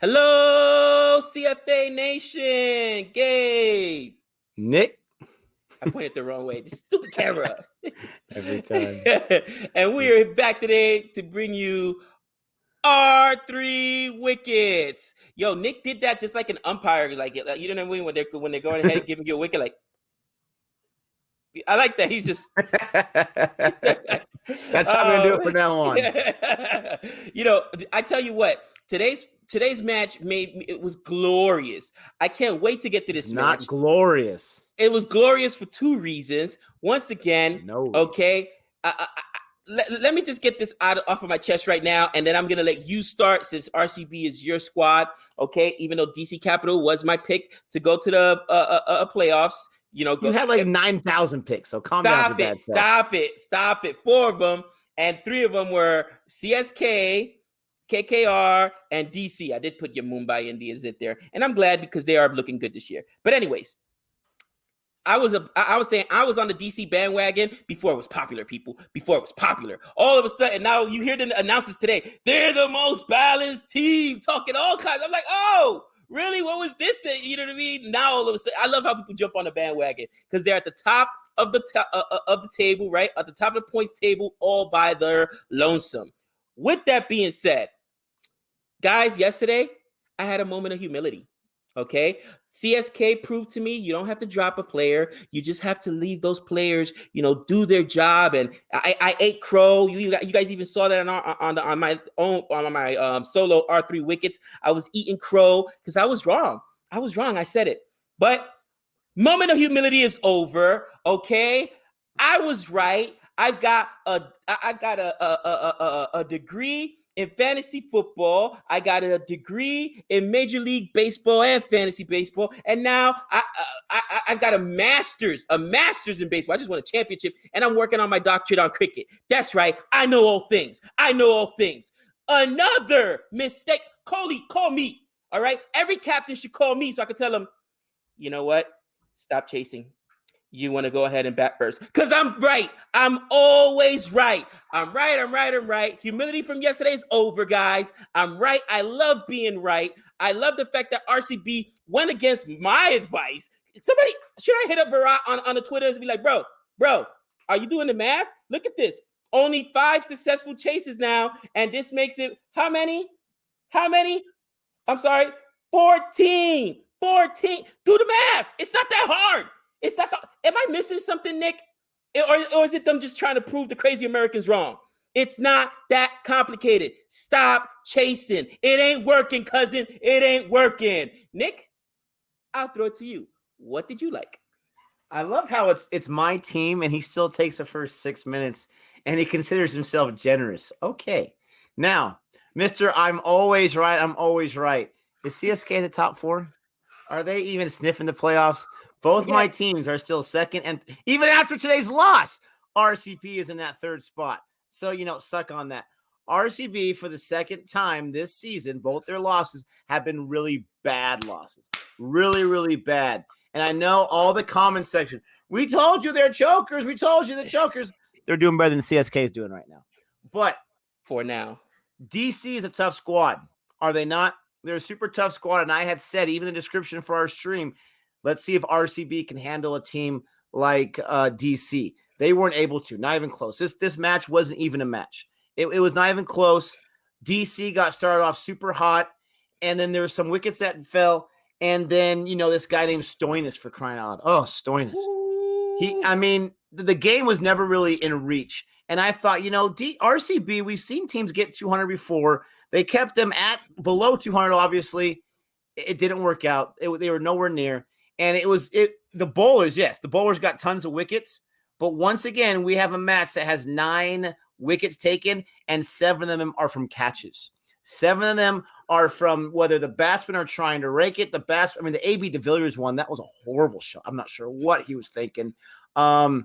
Hello, CFA Nation. Gabe. Nick. I pointed the wrong way. This stupid camera. Every time. And we are back today to bring you R3 Wickets. Yo, Nick did that just like an umpire. Like you know what I mean? When they're going ahead and giving you a wicket, like I like that. He's just That's how I'm gonna do it from now on. You know, I tell you what, today's match it was glorious. I can't wait to get to this match. Not glorious. It was glorious for two reasons. Once again, okay. Let me just get this off of my chest right now, and then I'm going to let you start since RCB is your squad, okay? Even though DC Capital was my pick to go to the playoffs. You know, you had like 9,000 picks, so calm down. Stop it. 4 of them, and 3 of them were CSK, KKR, and DC. I did put your Mumbai Indians in there, and I'm glad because they are looking good this year. But anyways, I was saying I was on the DC bandwagon before it was popular, people. Before it was popular. All of a sudden, now you hear the announcements today. They're the most balanced team, talking all kinds. I'm like, oh, really? What was this? You know what I mean? Now all of a sudden, I love how people jump on the bandwagon because they're at the top of the table, right? At the top of the points table, all by their lonesome. With that being said, guys, yesterday I had a moment of humility. Okay, CSK proved to me you don't have to drop a player. You just have to leave those players, you know, do their job. And I ate crow. You guys even saw that on my solo R3 Wickets. I was eating crow because I was wrong. I said it. But moment of humility is over. Okay, I was right. I've got a degree in fantasy football. I got a degree in Major League Baseball and fantasy baseball, and now I've got a master's in baseball. I just won a championship, and I'm working on my doctorate on cricket. That's right. I know all things. Another mistake. Kohli, call me. All right. Every captain should call me so I can tell him, you know what? Stop chasing. You want to go ahead and bat first. Because I'm right. I'm always right. I'm right. Humility from yesterday is over, guys. I'm right. I love being right. I love the fact that RCB went against my advice. Somebody, should I hit up Varun on the Twitter and be like, bro, are you doing the math? Look at this. Only 5 successful chases now. And this makes it how many? I'm sorry. 14. Do the math. It's not that hard. It's not. Am I missing something, Nick? Or is it them just trying to prove the crazy Americans wrong? It's not that complicated. Stop chasing. It ain't working, cousin. It ain't working. Nick, I'll throw it to you. What did you like? I love how it's my team, and he still takes the first 6 minutes, and he considers himself generous. Okay. Now, Mr. I'm always right. Is CSK in the top 4? Are they even sniffing the playoffs? Both my teams are still second, and even after today's loss, RCB is in that 3rd spot. So, you know, suck on that. RCB, for the second time this season, both their losses have been really bad losses. Really, really bad. And I know all the comment section, we told you they're chokers. They're doing better than CSK is doing right now. But for now, DC is a tough squad. Are they not? They're a super tough squad, and I had said, even in the description for our stream, let's see if RCB can handle a team like DC. They weren't able to, not even close. This match wasn't even a match. It was not even close. DC got started off super hot, and then there were some wickets that fell, and then, you know, this guy named Stoinis, for crying out loud. Oh, Stoinis. The game was never really in reach. And I thought, you know, RCB, we've seen teams get 200 before. They kept them at below 200, obviously. It didn't work out. They were nowhere near. And the bowlers got tons of wickets. But once again, we have a match that has 9 wickets taken, and 7 of them are from catches. 7 of them are from whether the batsmen are trying to rake it. The AB de Villiers one, that was a horrible shot. I'm not sure what he was thinking. A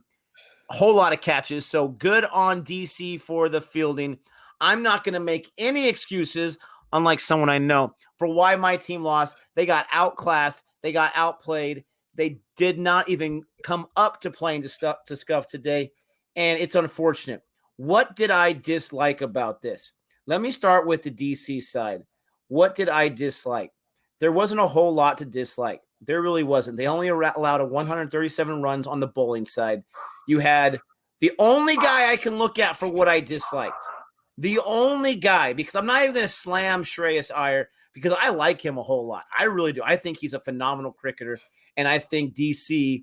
whole lot of catches. So good on DC for the fielding. I'm not going to make any excuses, unlike someone I know, for why my team lost. They got outclassed. They got outplayed. They did not even come up to playing to scuff today, and it's unfortunate. What did I dislike about this? Let me start with the DC side. What did I dislike? There wasn't a whole lot to dislike. There really wasn't. They only allowed 137 runs on the bowling side. You had the only guy I can look at for what I disliked. The only guy, because I'm not even going to slam Shreyas Iyer because I like him a whole lot. I really do. I think he's a phenomenal cricketer, and I think DC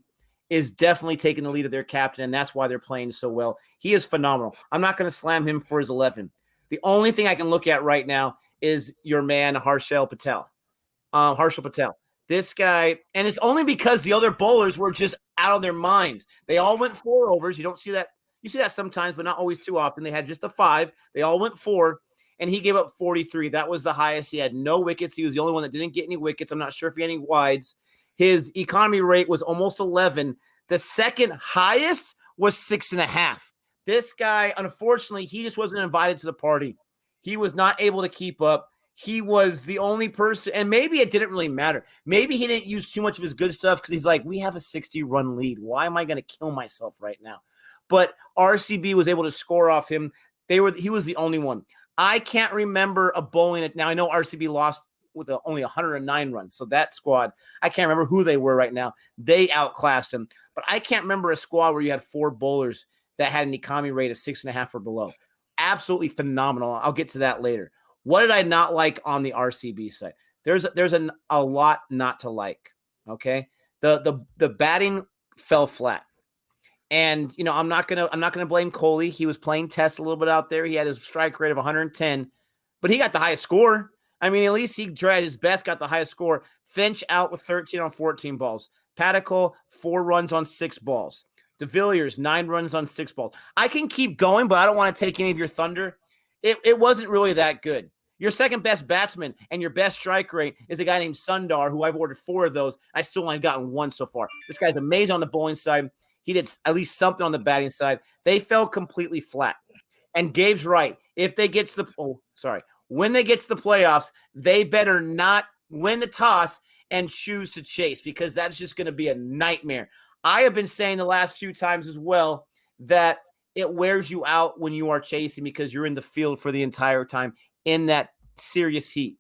is definitely taking the lead of their captain, and that's why they're playing so well. He is phenomenal. I'm not going to slam him for his 11. The only thing I can look at right now is your man, Harshal Patel. This guy, and it's only because the other bowlers were just out of their minds. They all went 4 overs. You don't see that. You see that sometimes, but not always too often. They had just a 5. They all went 4, and he gave up 43. That was the highest. He had no wickets. He was the only one that didn't get any wickets. I'm not sure if he had any wides. His economy rate was almost 11. The second highest was 6.5. This guy, unfortunately, he just wasn't invited to the party. He was not able to keep up. He was the only person, and maybe it didn't really matter. Maybe he didn't use too much of his good stuff because he's like, we have a 60-run lead. Why am I going to kill myself right now? But RCB was able to score off him. He was the only one. I can't remember a bowling. Now, I know RCB lost with only 109 runs. So that squad, I can't remember who they were right now. They outclassed him. But I can't remember a squad where you had 4 bowlers that had an economy rate of 6.5 or below. Absolutely phenomenal. I'll get to that later. What did I not like on the RCB side? There's a lot not to like. Okay, the batting fell flat, and I'm not gonna blame Kohli. He was playing Test a little bit out there. He had his strike rate of 110, but he got the highest score. I mean, at least he tried his best, got the highest score. Finch out with 13 on 14 balls. Padicle 4 runs on 6 balls. De Villiers 9 runs on 6 balls. I can keep going, but I don't want to take any of your thunder. It wasn't really that good. Your second best batsman and your best strike rate is a guy named Sundar, who I've ordered 4 of those. I still only gotten 1 so far. This guy's amazing on the bowling side. He did at least something on the batting side. They fell completely flat. And Gabe's right. When they get to the playoffs, they better not win the toss and choose to chase, because that's just going to be a nightmare. I have been saying the last few times as well that it wears you out when you are chasing, because you're in the field for the entire time in that serious heat.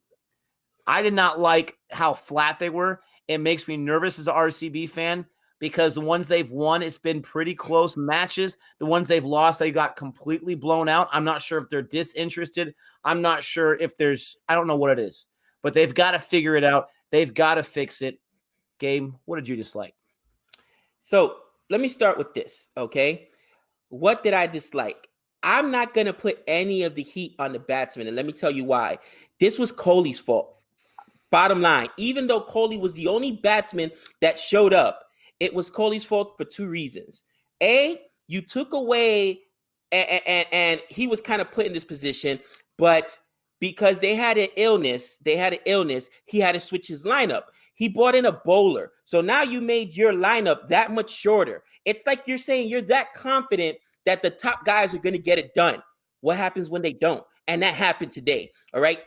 I did not like how flat they were. It makes me nervous as an RCB fan, because the ones they've won, it's been pretty close matches. The ones they've lost, they got completely blown out. I'm not sure if they're disinterested. I'm not sure if I don't know what it is, but they've got to figure it out. They've got to fix it. Gabe, what did you dislike? So let me start with this, okay? What did I dislike? I'm not going to put any of the heat on the batsman, and let me tell you why. This was Kohli's fault. Bottom line, even though Kohli was the only batsman that showed up, it was Kohli's fault for 2 reasons. A, you took away, and he was kind of put in this position, but because they had an illness, he had to switch his lineup. He brought in a bowler. So now you made your lineup that much shorter. It's like you're saying you're that confident that the top guys are going to get it done. What happens when they don't? And that happened today, all right?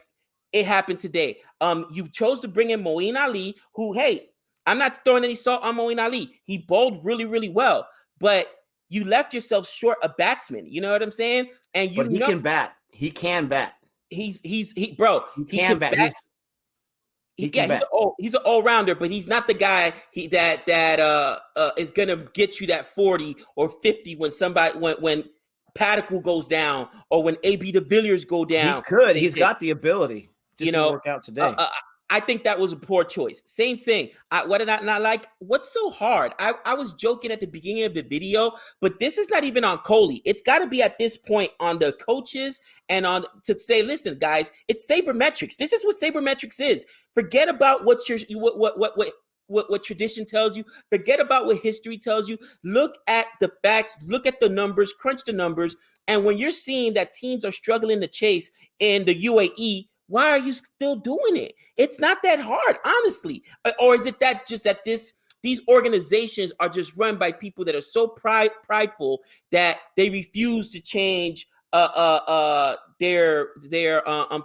It happened today. You chose to bring in Moeen Ali, who, hey, I'm not throwing any salt on Moeen Ali. He bowled really, really well. But you left yourself short a batsman. You know what I'm saying? And he can bat. He can bat. He can bat. He's an all-rounder, but he's not the guy that is gonna get you that 40 or 50 when Padicle goes down or when AB de Villiers go down. He's got the ability. Just didn't work out today. I think that was a poor choice. Same thing. What did I not like? What's so hard? I was joking at the beginning of the video, but this is not even on Kohli. It's got to be at this point on the coaches and to say, listen, guys, it's sabermetrics. This is what sabermetrics is. Forget about what tradition tells you. Forget about what history tells you. Look at the facts. Look at the numbers. Crunch the numbers. And when you're seeing that teams are struggling to chase in the UAE, why are you still doing it? It's not that hard, honestly. Or is it that these organizations are just run by people that are so prideful that they refuse to change their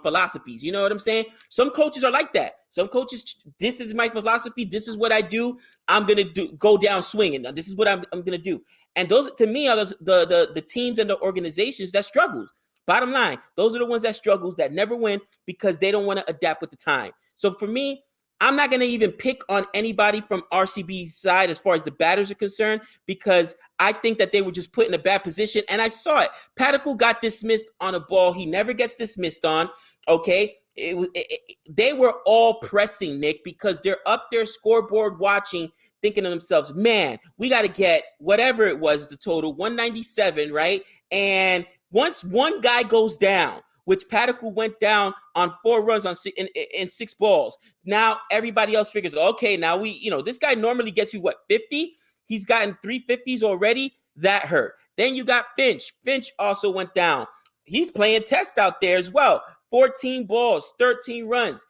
philosophies? You know what I'm saying? Some coaches are like that. Some coaches, this is my philosophy. This is what I do. I'm gonna go down swinging. This is what I'm gonna do. And those, to me, are the teams and the organizations that struggle. Bottom line, those are the ones that struggles, that never win because they don't want to adapt with the time. So for me, I'm not going to even pick on anybody from RCB's side as far as the batters are concerned, because I think that they were just put in a bad position. And I saw it. Patical got dismissed on a ball he never gets dismissed on. Okay. They were all pressing, Nick, because they're up there scoreboard watching, thinking to themselves, man, we got to get whatever it was, the total 197, right? And once one guy goes down, which Patical went down on 4 runs in 6 balls. Now everybody else figures, okay, now this guy normally gets you 50? He's gotten 350s already. That hurt. Then you got Finch. Finch also went down. He's playing test out there as well. 14 balls, 13 runs.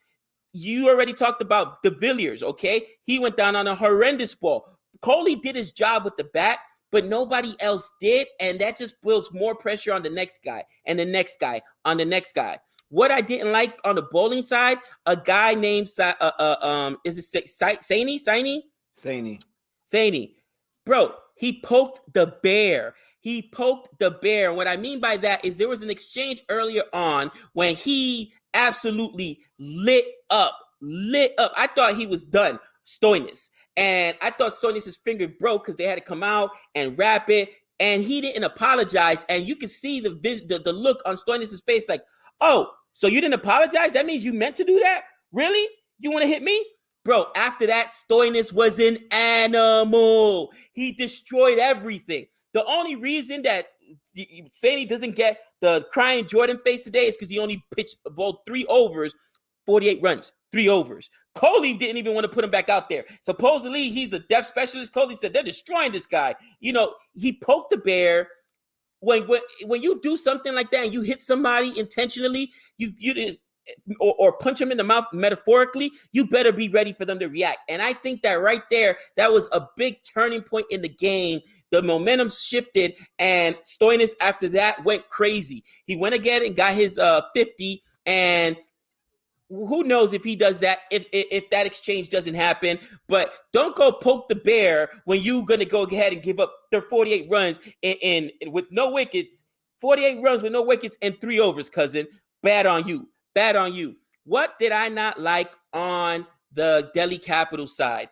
You already talked about De Villiers, okay? He went down on a horrendous ball. Kohli did his job with the bat, but nobody else did, and that just builds more pressure on the next guy and the next guy on the next guy. What I didn't like on the bowling side, a guy named is it Saini? Bro, he poked the bear. And what I mean by that is there was an exchange earlier on when he absolutely lit up. I thought he was done, Stoinis. And I thought Stoinis' finger broke because they had to come out and wrap it. And he didn't apologize. And you can see the look on Stoinis' face like, oh, so you didn't apologize? That means you meant to do that? Really? You want to hit me? Bro, after that, Stoinis was an animal. He destroyed everything. The only reason that Saini doesn't get the crying Jordan face today is because he only pitched ball 3 overs, 48 runs, 3 overs. Kohli didn't even want to put him back out there. Supposedly, he's a depth specialist. Kohli said, they're destroying this guy. He poked the bear. When you do something like that and you hit somebody intentionally, or punch him in the mouth metaphorically, you better be ready for them to react. And I think that right there, that was a big turning point in the game. The momentum shifted, and Stoinis after that went crazy. He went again and got his 50, and who knows if he does that, if that exchange doesn't happen. But don't go poke the bear when you're going to go ahead and give up their 48 runs in with no wickets. 48 runs with no wickets and 3 overs, cousin. Bad on you. What did I not like on the Delhi Capitals side?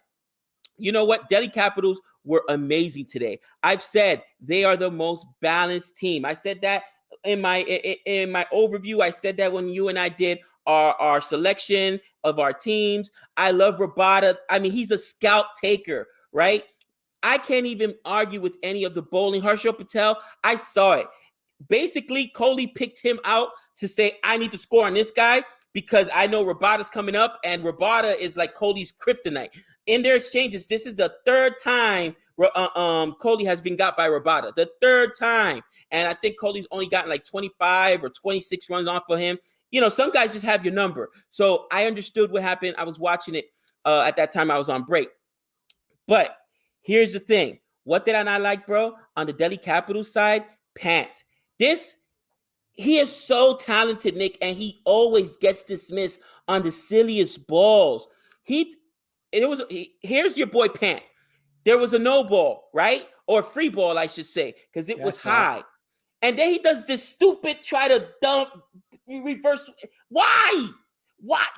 You know what? Delhi Capitals were amazing today. I've said they are the most balanced team. I said that in my overview. I said that when you and I did our selection of our teams. I love Rabada. I mean, he's a scout taker, right? I can't even argue with any of the bowling. Harshal Patel, I saw it. Basically, Kohli picked him out to say, I need to score on this guy because I know Rabada's coming up, and Rabada is like Kohli's kryptonite. In their exchanges, this is the 3rd time Kohli has been got by Rabada. The 3rd time. And I think Kohli's only gotten like 25 or 26 runs off of him. Some guys just have your number. So I understood what happened. I was watching it at that time. I was on break. But here's the thing. What did I not like, bro? On the Delhi Capitals side, Pant. He is so talented, Nick, and he always gets dismissed on the silliest balls. Here's your boy Pant. There was a no ball, right? Or free ball, I should say, because it was high. And then he does this stupid try to dump, reverse. Why?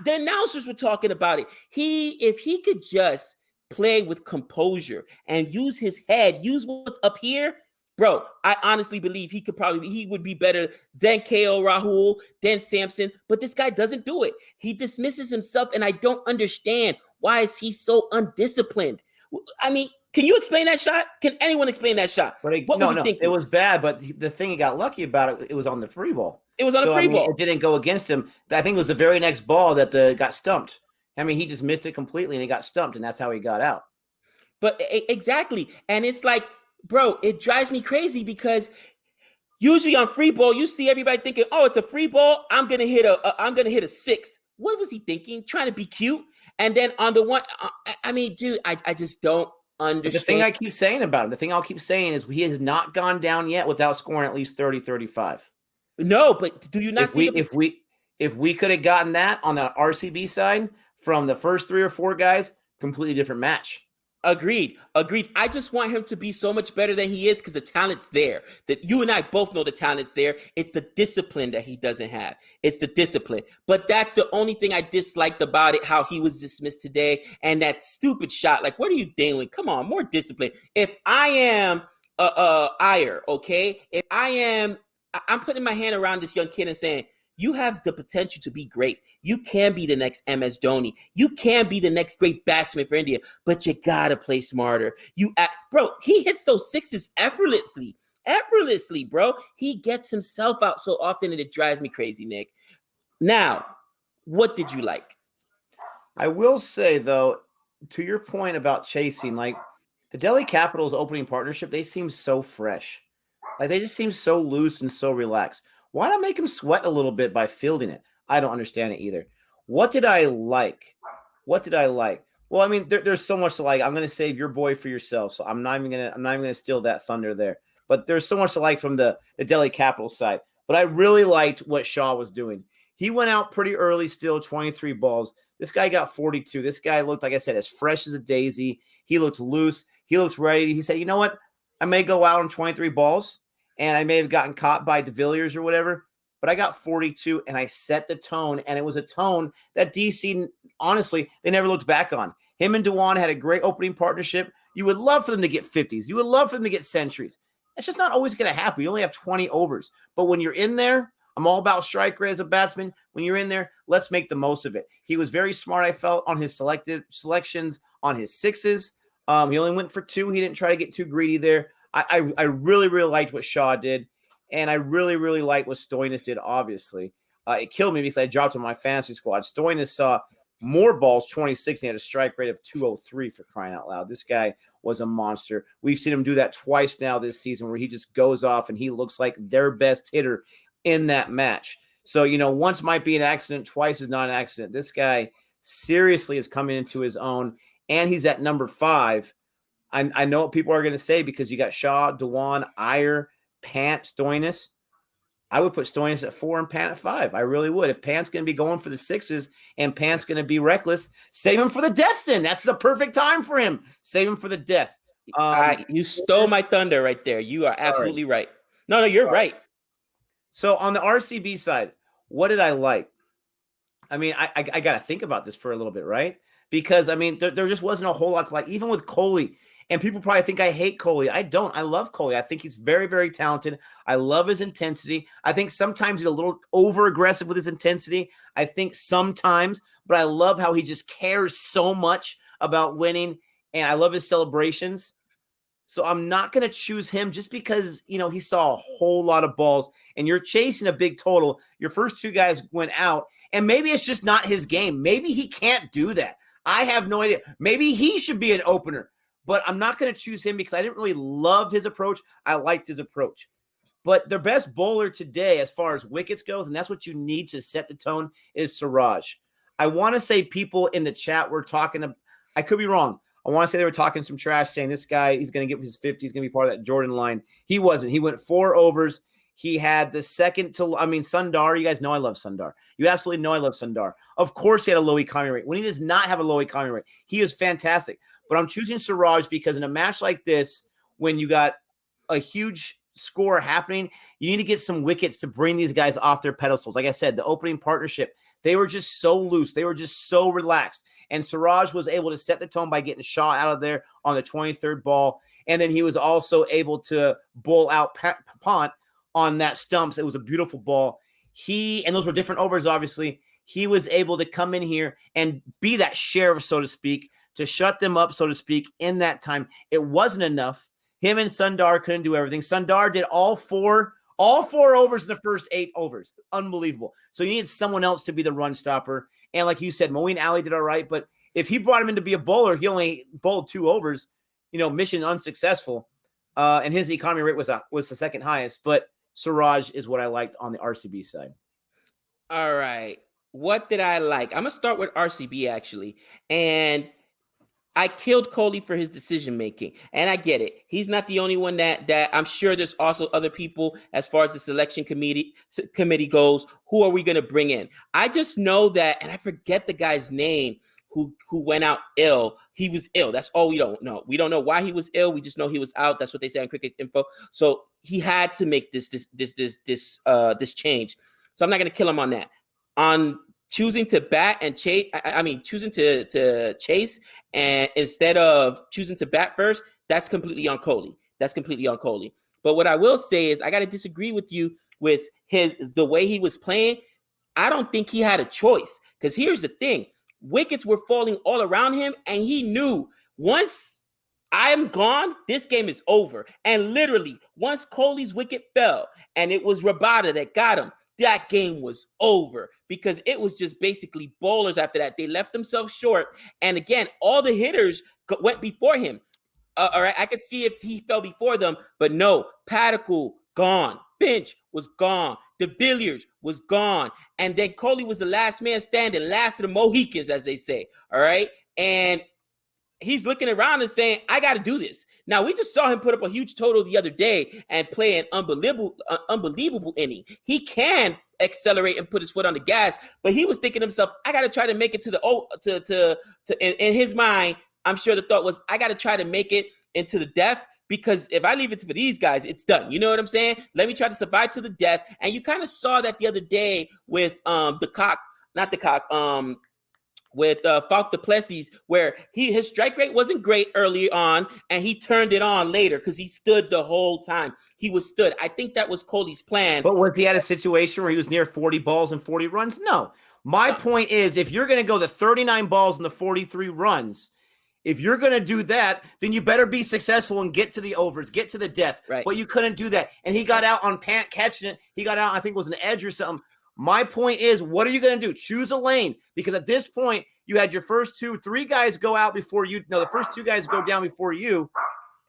The announcers were talking about it. If he could just play with composure and use his head, use what's up here, bro, I honestly believe he would be better than KO Rahul, than Samson, but this guy doesn't do it. He dismisses himself, and I don't understand why is he so undisciplined. I mean, can you explain that shot? Can anyone explain that shot? What was he thinking? It was bad, but the thing he got lucky about it was on the free ball. It was on the free ball. It didn't go against him. I think it was the very next ball that got stumped. I mean, he just missed it completely, and he got stumped, and that's how he got out. But exactly, and it's like, bro, it drives me crazy because usually on free ball, you see everybody thinking, "Oh, it's a free ball. I'm gonna hit a 6." What was he thinking? Trying to be cute? And then on the one, I mean, dude, I just don't understand. The thing I keep saying about him, the thing I'll keep saying is he has not gone down yet without scoring at least 30, 35. No, but do you not see if we could have gotten that on the RCB side from the first 3 or 4 guys, completely different match. Agreed. I just want him to be so much better than he is because the talent's there. That you and I both know the talent's there. It's the discipline that he doesn't have. It's the discipline. But that's the only thing I disliked about it, how he was dismissed today. And that stupid shot. Like, what are you doing? Come on, more discipline. If I am Iyer, okay? If I'm putting my hand around this young kid and saying, you have the potential to be great. You can be the next MS Dhoni. You can be the next great batsman for India, but you gotta play smarter. Bro, he hits those sixes effortlessly, bro. He gets himself out so often and it drives me crazy, Nick. Now, what did you like? I will say, though, to your point about chasing, like the Delhi Capitals opening partnership, they seem so fresh. Like they just seem so loose and so relaxed. Why not make him sweat a little bit by fielding it? I don't understand it either. What did I like? Well, I mean, there's so much to like. I'm gonna save your boy for yourself, so I'm not even gonna steal that thunder there. But there's so much to like from the Delhi Capitals side. But I really liked what Shaw was doing. He went out pretty early, still 23 balls. This guy got 42. This guy looked, like I said, as fresh as a daisy. He looked loose. He looked ready. He said, you know what? I may go out on 23 balls. And I may have gotten caught by De Villiers or whatever, but I got 42 and I set the tone. And it was a tone that DC, honestly, they never looked back on. Him and Dewan had a great opening partnership. You would love for them to get 50s. You would love for them to get centuries. It's just not always going to happen. You only have 20 overs. But when you're in there, I'm all about strike rate as a batsman. When you're in there, let's make the most of it. He was very smart, I felt, on his selections on his sixes. He only went for 2. He didn't try to get too greedy there. I really, really liked what Shaw did, and I really, really liked what Stoinis did, obviously. It killed me because I dropped him on my fantasy squad. Stoinis saw more balls, 26, and he had a strike rate of 203 for crying out loud. This guy was a monster. We've seen him do that twice now this season where he just goes off and he looks like their best hitter in that match. So, once might be an accident, twice is not an accident. This guy seriously is coming into his own, and he's at number 5. I know what people are going to say because you got Shaw, Dewan, Iyer, Pant, Stoinis. I would put Stoinis at 4 and Pant at 5. I really would. If Pant's going to be going for the 6s and Pant's going to be reckless, save him for the death then. That's the perfect time for him. Save him for the death. You stole my thunder right there. You are absolutely right. No, you're right. So on the RCB side, what did I like? I mean, I got to think about this for a little bit, right? Because, I mean, there just wasn't a whole lot to like, even with Kohli. And people probably think I hate Kohli. I don't. I love Kohli. I think he's very, very talented. I love his intensity. I think sometimes he's a little over-aggressive with his intensity. I think sometimes. But I love how he just cares so much about winning. And I love his celebrations. So I'm not going to choose him just because, he saw a whole lot of balls. And you're chasing a big total. Your first 2 guys went out. And maybe it's just not his game. Maybe he can't do that. I have no idea. Maybe he should be an opener. But I'm not going to choose him because I didn't really love his approach. I liked his approach. But their best bowler today, as far as wickets goes, and that's what you need to set the tone, is Siraj. I want to say people in the chat were talking – I could be wrong. I want to say they were talking some trash saying this guy, he's going to get his 50. He's going to be part of that Jordan line. He wasn't. He went 4 overs. He had the second to – Sundar. You guys know I love Sundar. You absolutely know I love Sundar. Of course he had a low economy rate. When he does not have a low economy rate, he is fantastic. But I'm choosing Siraj because in a match like this, when you got a huge score happening, you need to get some wickets to bring these guys off their pedestals. Like I said, the opening partnership, they were just so loose. They were just so relaxed. And Siraj was able to set the tone by getting Shaw out of there on the 23rd ball. And then he was also able to bowl out Pont on that stumps. It was a beautiful ball. And those were different overs, obviously. He was able to come in here and be that sheriff, so to speak, to shut them up, so to speak, in that time. It wasn't enough. Him and Sundar couldn't do everything. Sundar did all four overs in the first 8 overs. Unbelievable. So you needed someone else to be the run stopper. And like you said, Moeen Ali did all right. But if he brought him in to be a bowler, he only bowled 2 overs, mission unsuccessful. And his economy rate was the second highest. But Siraj is what I liked on the RCB side. All right. What did I like? I'm going to start with RCB, actually. And I killed Kohli for his decision-making. And I get it. He's not the only one that I'm sure there's also other people as far as the selection committee goes. Who are we going to bring in? I just know that, and I forget the guy's name, who went out ill. He was ill. That's all we don't know. We don't know why he was ill. We just know he was out. That's what they say on Cricket Info. So he had to make this change. So I'm not going to kill him on that. On choosing to bat and chase, choosing to chase and instead of choosing to bat first, that's completely on Kohli. But what I will say is I got to disagree with you with the way he was playing. I don't think he had a choice, because here's the thing. Wickets were falling all around him, and he knew once I'm gone, this game is over. And literally, once Kohli's wicket fell and it was Rabada that got him, that game was over, because it was just basically bowlers after that. They left themselves short. And again, all the hitters went before him. All right, I could see if he fell before them, but no, Padicle, gone. Finch was gone. De Villiers was gone. And then Kohli was the last man standing, last of the Mohicans, as they say. All right. And he's looking around and saying, I got to do this. Now, we just saw him put up a huge total the other day and play an unbelievable inning. He can accelerate and put his foot on the gas, but he was thinking to himself, I got to try to make it in his mind, I'm sure the thought was, I got to try to make it into the death, because if I leave it for these guys, it's done. You know what I'm saying? Let me try to survive to the death. And you kind of saw that the other day with with Falk du Plessis, where his strike rate wasn't great early on, and he turned it on later because he stood the whole time. He was stood. I think that was Kohli's plan. But was he at a situation where he was near 40 balls and 40 runs? No. My point is, if you're going to go the 39 balls and the 43 runs, if you're going to do that, then you better be successful and get to the overs, get to the death. Right. But you couldn't do that. And he got out on pant catching it. He got out, I think it was an edge or something. My point is, what are you going to do? Choose a lane. Because at this point, you had your first 3 guys go out before you. No, the first 2 guys go down before you.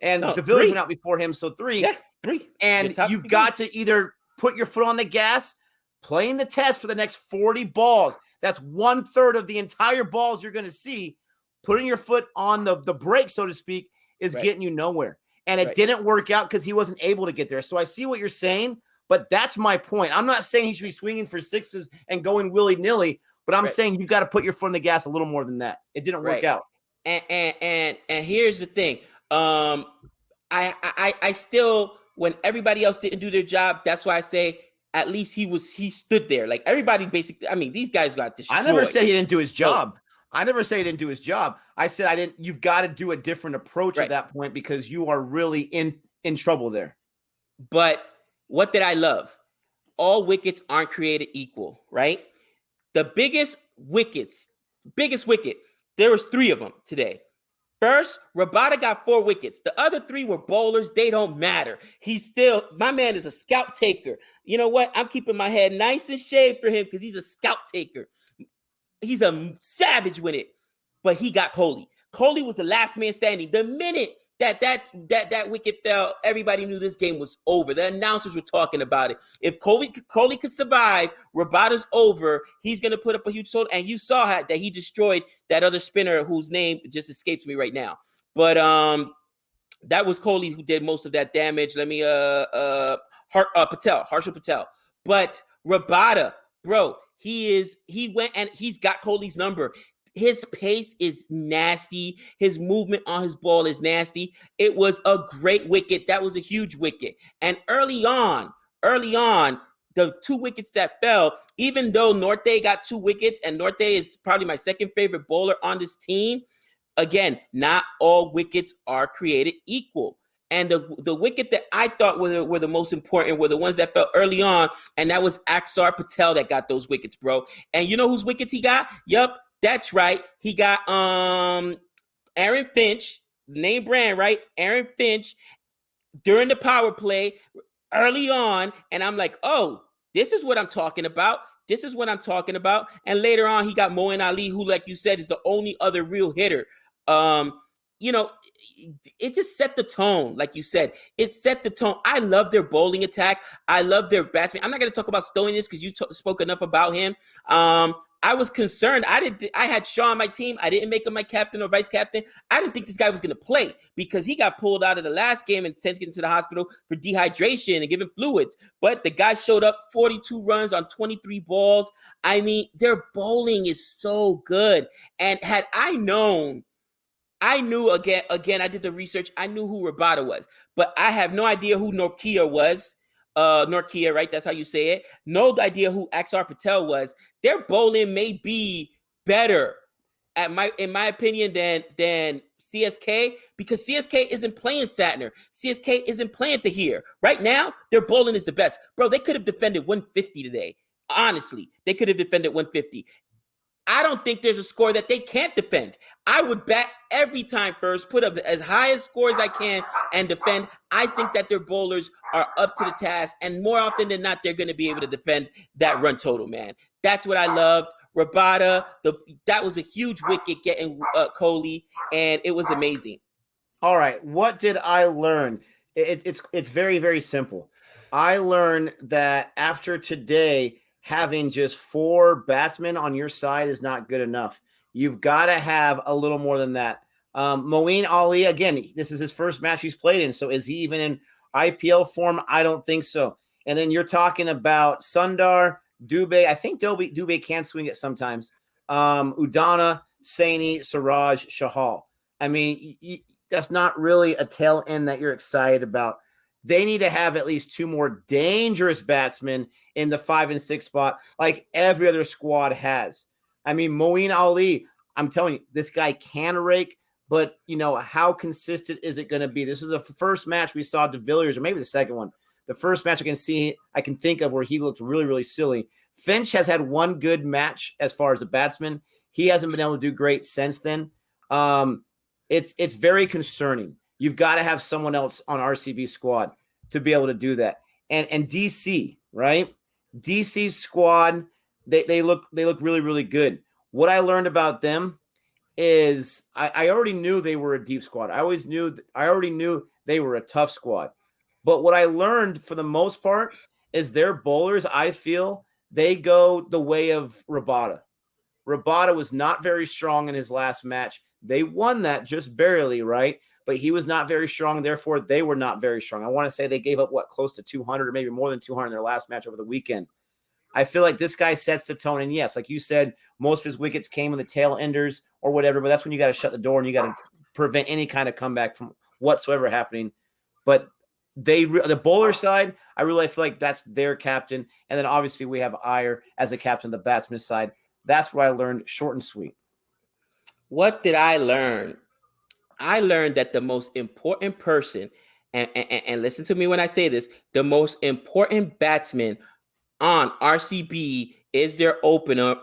And De Villiers went out before him, so 3. Yeah, 3. And you've got to either put your foot on the gas, playing the test for the next 40 balls. That's 1/3 of the entire balls you're going to see. Putting your foot on the brake, so to speak, is getting you nowhere. And it didn't work out because he wasn't able to get there. So I see what you're saying, but that's my point. I'm not saying he should be swinging for 6s and going willy-nilly, but I'm saying you've got to put your foot on the gas a little more than that. It didn't work out. And here's the thing. I still, when everybody else didn't do their job, that's why I say at least he stood there. Like everybody basically, these guys got destroyed. I never said he didn't do his job. I never say he didn't do his job. I said you've got to do a different approach at that point, because you are really in trouble there. But what did I love? All wickets aren't created equal, right? The biggest wicket, there was 3 of them today. First, Rabada got 4 wickets. The other 3 were bowlers. They don't matter. My man is a scalp taker. You know what? I'm keeping my head nice and shaved for him because he's a scalp taker. He's a savage with it, but he got Kohli. Kohli was the last man standing. The minute that wicket fell, everybody knew this game was over. The announcers were talking about it. If Kohli could survive, Rabada's over. He's going to put up a huge total. And you saw that he destroyed that other spinner whose name just escapes me right now. But that was Kohli who did most of that damage. Let me Harshal Patel. But Rabada, bro, he went and he's got Kohli's number. His pace is nasty. His movement on his ball is nasty. It was a great wicket. That was a huge wicket. And early on, the 2 wickets that fell, even though Norte got 2 wickets, and Norte is probably my second favorite bowler on this team, again, not all wickets are created equal. And the wicket that I thought were the most important were the ones that fell early on, and that was Axar Patel that got those wickets, bro. And you know whose wickets he got? Yup, that's right. He got Aaron Finch, name brand, right? Aaron Finch during the power play early on, and I'm like, oh, this is what I'm talking about. And later on, he got Moeen Ali, who, like you said, is the only other real hitter. It just set the tone, like you said. It set the tone. I love their bowling attack. I love their batsmen. I'm not going to talk about Stoinis because you spoke enough about him. I was concerned. I had Shaw on my team. I didn't make him my captain or vice captain. I didn't think this guy was going to play because he got pulled out of the last game and sent into the hospital for dehydration and given fluids. But the guy showed up, 42 runs on 23 balls. I mean, their bowling is so good. And had I known, I knew again, I did the research. I knew who Rabada was, but I have no idea who Norkia was. Norkia, right? That's how you say it. No idea who Axar Patel was. Their bowling may be better, in my opinion, than CSK, because CSK isn't playing Satner. CSK isn't playing Tahir. Right now, their bowling is the best. Bro, they could have defended 150 today. Honestly, they could have defended 150. I don't think there's a score that they can't defend. I would bat every time first, put up as high a score as I can and defend. I think that their bowlers are up to the task, and more often than not, they're going to be able to defend that run total, man. That's what I loved. Rabada, that was a huge wicket getting Kohli, and it was amazing. All right, what did I learn? It's very, very simple. I learned that after today, having just 4 batsmen on your side is not good enough. You've got to have a little more than that. Moeen Ali, again, this is his first match he's played in, so is he even in IPL form? I don't think so. And then you're talking about Sundar, Dubey. I think Dubey can swing it sometimes. Udana, Saini, Siraj, Shahal. I mean, that's not really a tail end that you're excited about. They need to have at least 2 more dangerous batsmen in the 5 and 6 spot, like every other squad has. I mean, Moeen Ali, I'm telling you, this guy can rake, but, how consistent is it going to be? This is the first match we saw De Villiers, or maybe the second one. The first match I can think of where he looks really, really silly. Finch has had one good match as far as a batsman. He hasn't been able to do great since then. It's very concerning. You've got to have someone else on RCB squad to be able to do that. And DC, right? DC's squad, they look really, really good. What I learned about them is I already knew they were a deep squad. I already knew they were a tough squad. But what I learned for the most part is their bowlers, I feel, they go the way of Rabada. Rabada was not very strong in his last match. They won that just barely, right? But he was not very strong. Therefore, they were not very strong. I want to say they gave up, close to 200 or maybe more than 200 in their last match over the weekend. I feel like this guy sets the tone. And yes, like you said, most of his wickets came in the tail enders or whatever, but that's when you got to shut the door and you got to prevent any kind of comeback from whatsoever happening. But the bowler side, I really feel like that's their captain. And then obviously we have Iyer as a captain, the batsman side. That's what I learned, short and sweet. What did I learn? I learned that the most important person, and listen to me when I say this, the most important batsman on RCB is their opener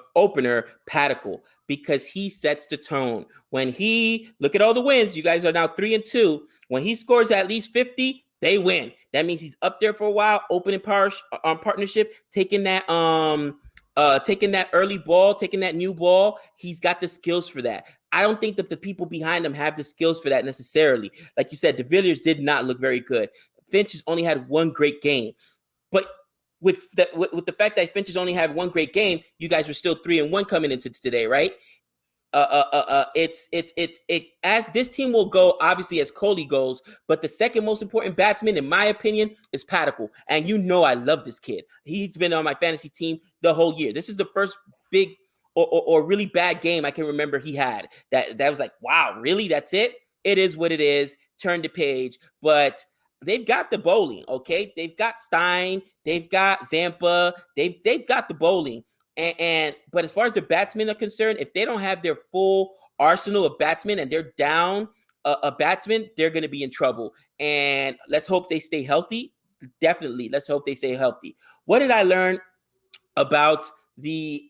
Padikkal, because he sets the tone. When he, look at all the wins, you guys are now 3-2. When he scores at least 50, they win. That means he's up there for a while, opening partnership, taking that early ball, taking that new ball. He's got the skills for that. I don't think that the people behind him have the skills for that necessarily. Like you said, De Villiers did not look very good. Finch has only had one great game. But with the fact that Finch has only had one great game, you guys were still 3-1 coming into today, right? It's as this team will go, obviously, as Kohli goes, but the second most important batsman, in my opinion, is Padikkal. And I love this kid. He's been on my fantasy team the whole year. This is the first big or really bad game I can remember he had. That was like, wow, really? That's it? It is what it is. Turn the page. But they've got the bowling, okay? They've got Stein. They've got Zampa. They've got the bowling. But as far as the batsmen are concerned, if they don't have their full arsenal of batsmen and they're down a batsman, they're going to be in trouble. And let's hope they stay healthy. Definitely, let's hope they stay healthy. What did I learn about the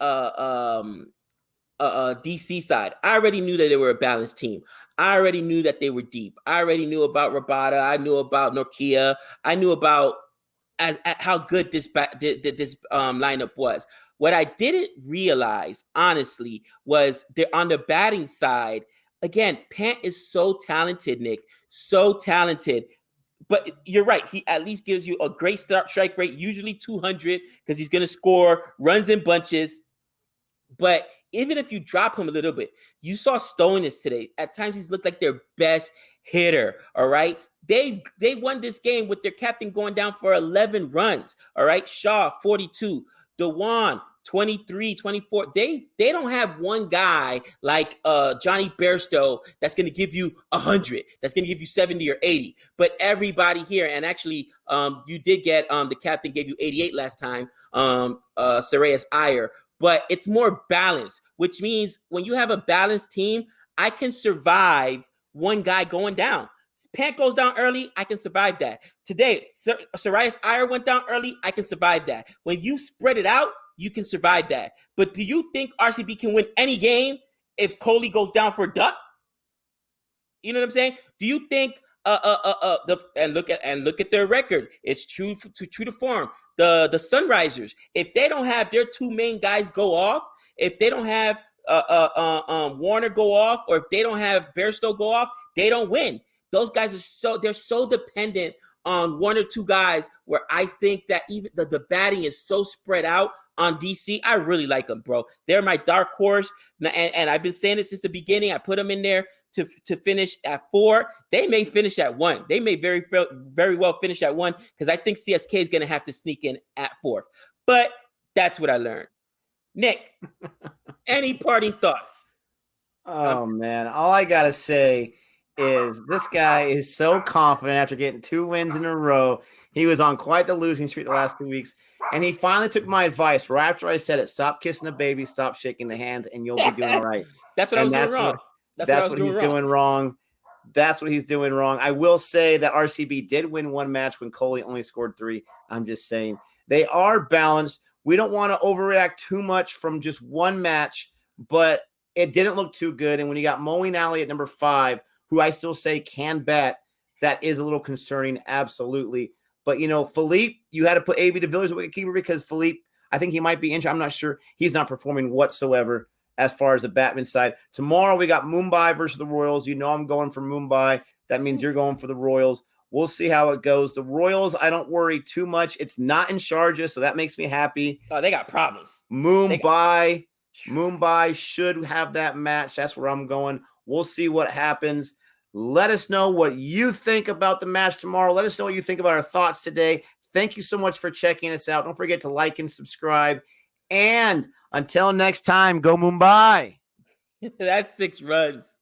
DC side? I already knew that they were a balanced team. I already knew that they were deep. I already knew about Rabada. I knew about Norkia. I knew about how good this lineup was. What I didn't realize, honestly, was they're on the batting side. Again, Pant is so talented, Nick, so talented. But you're right. He at least gives you a great strike rate, usually 200, because he's going to score runs in bunches. But even if you drop him a little bit, you saw Stoinis today. At times, he's looked like their best hitter. All right. They won this game with their captain going down for 11 runs. All right. Shaw, 42. Dewan, 23, 24. They don't have one guy like Johnny Bairstow that's going to give you 100, that's going to give you 70 or 80. But everybody here, and actually you did get the captain gave you 88 last time, Siraj Iyer. But it's more balanced, which means when you have a balanced team, I can survive one guy going down. Pant goes down early, I can survive that. Today, Siraj Iyer went down early, I can survive that. When you spread it out, you can survive that. But do you think RCB can win any game if Kohli goes down for a duck? You know what I'm saying? Do you think look at their record? It's true to form. The Sunrisers, if they don't have their two main guys go off, if they don't have Warner go off, or if they don't have Bairstow go off, they don't win. Those guys they're so dependent on one or two guys, where I think that even the batting is so spread out on DC. I really like them, bro. They're my dark horse, and I've been saying it since the beginning. I put them in there to finish at 4. They may finish at 1. They may very well finish at 1, because I think CSK is going to have to sneak in at 4th. But that's what I learned. Nick, any parting thoughts? Oh, man. All I got to say is this guy is so confident after getting 2 wins in a row. He was on quite the losing streak the last 2 weeks, and he finally took my advice right after I said it. Stop kissing the baby, stop shaking the hands, and you'll be doing all right. That's what I was doing wrong. That's what he's doing wrong. That's what he's doing wrong. I will say that RCB did win one match when Kohli only scored 3. I'm just saying they are balanced. We don't want to overreact too much from just one match, but it didn't look too good. And when you got Moeen Ali at number 5, who I still say can bat, that is a little concerning, absolutely. But, Philippe, you had to put AB de Villiers at wicketkeeper because Philippe, I think he might be injured. I'm not sure. He's not performing whatsoever as far as the Batman side. Tomorrow we got Mumbai versus the Royals. I'm going for Mumbai. That means you're going for the Royals. We'll see how it goes. The Royals, I don't worry too much. It's not in Sharjah, so that makes me happy. Oh, they got problems. Mumbai should have that match. That's where I'm going. We'll see what happens. Let us know what you think about the match tomorrow. Let us know what you think about our thoughts today. Thank you so much for checking us out. Don't forget to like and subscribe. And until next time, go Mumbai. That's 6 runs.